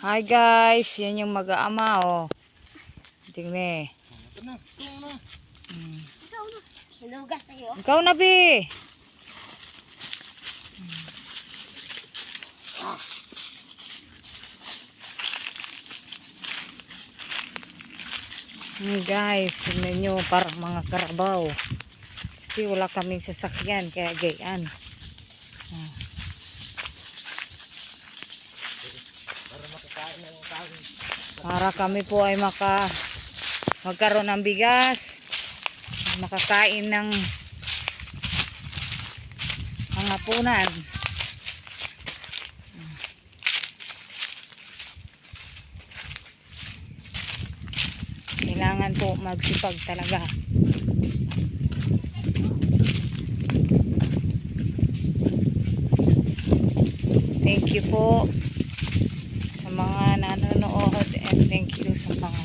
Hi guys, yan yung mag-aama oh. Tingnan. Ikaw na bi. Guys, tingnan nyo, parang mga karabaw. Kasi wala kaming sasakyan, kaya gayaan. Para kami po ay magkaroon ng bigas, makakain ng hapunan. Kailangan po magsipag talaga. Thank you po sa mga nanonood and thank you sa mga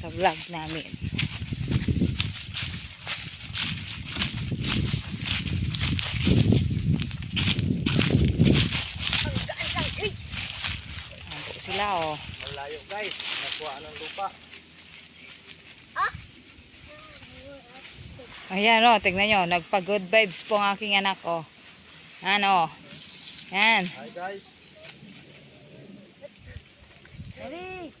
sa vlog namin. Ano sila oh. Malayo guys, nakuha ng lupa. Ayan o, tignan nyo, nagpa-good vibes po ang aking anak o. Ano, yan. Hi guys. Ready?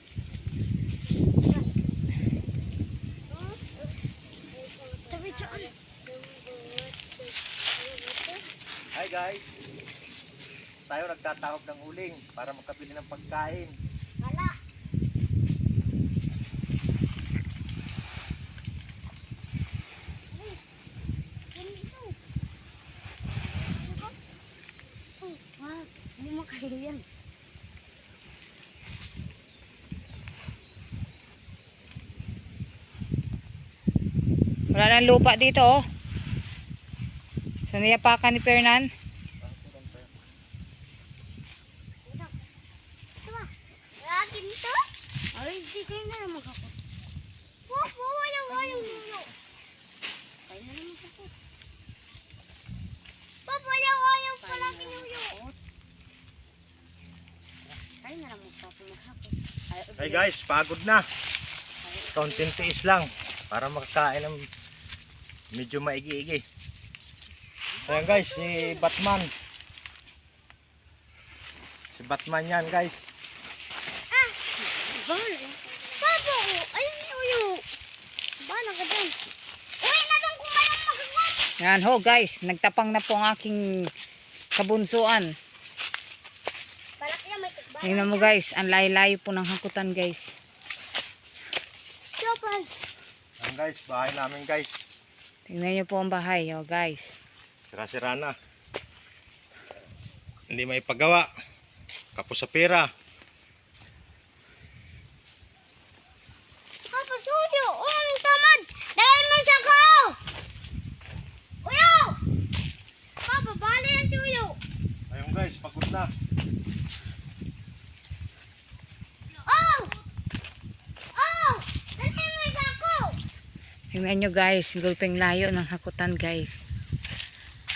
Hi guys. Tayo nagtatahog ng uling para makabili ng pagkain. Wala. Hindi mo kaya yan. Wala nang lupa dito oh. Sa niyapakan ni Fernan. Lagi nito? Ay, hindi kayo na naman ako. Popo, wayang yuyo. Kaya na naman ako. Popo, wayang palagi yuyo. Kaya na naman ako maghapon. Hi guys, pagod na. Kaunting tiis lang para makakain ng medyo maigi-igi. Ayan guys, si Batman. Si Batman yan guys. Popo, ayun yuyo. Bala ka dyan. Uy, na doon kung kayong magagat. Yan ho guys, nagtapang na po ang aking kabunsuan. Balak niya may tikbalan. Tingnan mo guys, ang layo-layo po ng hakutan guys. Chopal. Ayan guys, bahay namin guys. Tingnan nyo po ang bahay oh guys. Sira-sira na. Hindi may paggawa. Kapos sa pera. Papa, suyo. Ang tamad. Dahil mo siya ko. Uyo. Papa, bali ang suyo. Ayun guys, pagod na. Oh! Oh! Dahil mo siya ko. Tingnan nyo guys, gulping layo ng hakutan guys.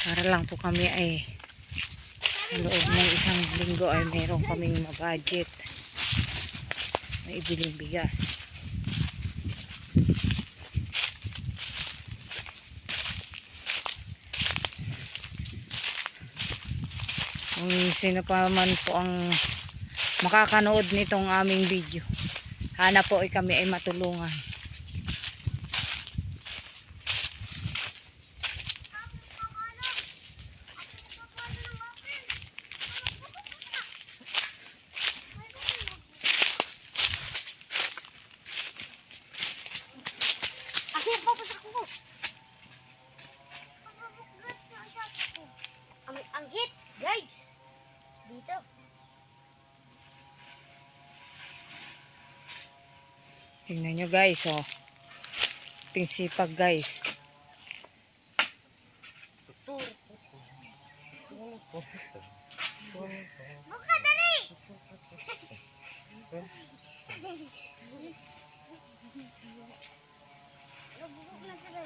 Para lang po kami ay sa loob ng isang linggo ay meron kaming ma-budget. May ibiling bigas. Kung sino pa man po ang makakanood nitong aming video, sana po ay kami ay matulungan. Akin, papa, sa ko. Ang hit, guys. Dito. Tingnan nyo guys oh. Pingsipag guys. Buka, dali. Nabugok na sila.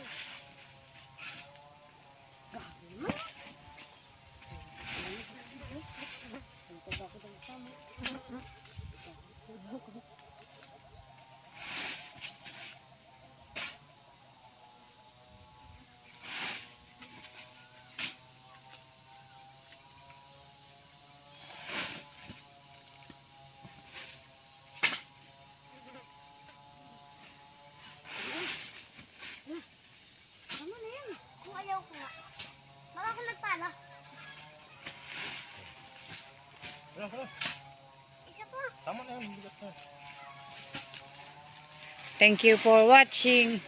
Ano na yan? Kung ayaw ko nga. Baka ako nagpala. Isa pa. Tama na yan, bigat na. Thank you for watching.